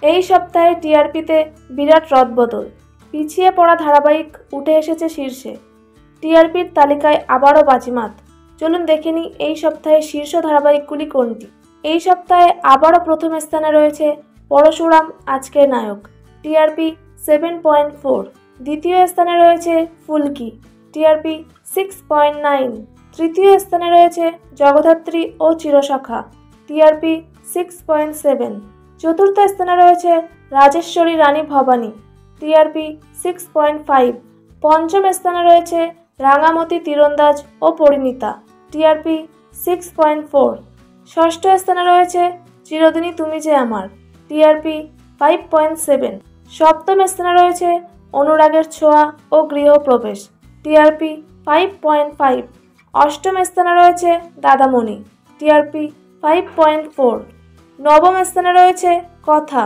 এই সপ্তাহে টিআরপিতে বিরাট রদবদল, পিছিয়ে পড়া ধারাবাহিক উঠে এসেছে শীর্ষে। টিআরপির তালিকায় আবারও বাজিমাত। চলুন দেখে নিই এই সপ্তাহে শীর্ষ ধারাবাহিকগুলি কোনটি। এই সপ্তাহে আবারও প্রথম স্থানে রয়েছে পরশুরাম আজকের নায়ক, টিআরপি 7.4। দ্বিতীয় স্থানে রয়েছে ফুলকি, টিআরপি 6.9। তৃতীয় স্থানে রয়েছে জগদ্ধাত্রী ও চিরসখা, টিআরপি 6.7। চতুর্থ স্থানে রয়েছে রাজেশ্বরী রানী ভবানী, টিআরপি 6.5। পঞ্চম স্থানে রয়েছে রাঙামতি তীরন্দাজ ও পরিণীতা, টিআরপি 6.4। ষষ্ঠ স্থানে রয়েছে চিরদিনই তুমি যে আমার, টিআরপি 5.7। সপ্তম স্থানে রয়েছে অনুরাগের ছোঁয়া ও গৃহপ্রবেশ, টিআরপি 5.5। অষ্টম স্থানে রয়েছে দাদামণি, টিআরপি 5.4। নবম স্থানে রয়েছে কথা,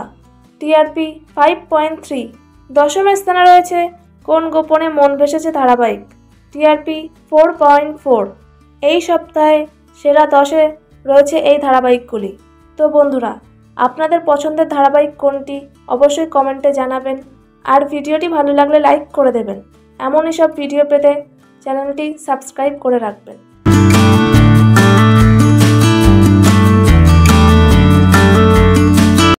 টিআরপি 5.3। দশম স্থানে রয়েছে কোন গোপনে মন ভেসেছে ধারাবাহিক, টিআরপি 4.4। এই সপ্তাহে সেরা 10-এ রয়েছে এই ধারাবাহিকগুলি। তো বন্ধুরা, আপনাদের পছন্দের ধারাবাহিক কোনটি অবশ্যই কমেন্টে জানাবেন, আর ভিডিওটি ভালো লাগলে লাইক করে দেবেন। এমনই সব ভিডিও পেতে চ্যানেলটি সাবস্ক্রাইব করে রাখবেন।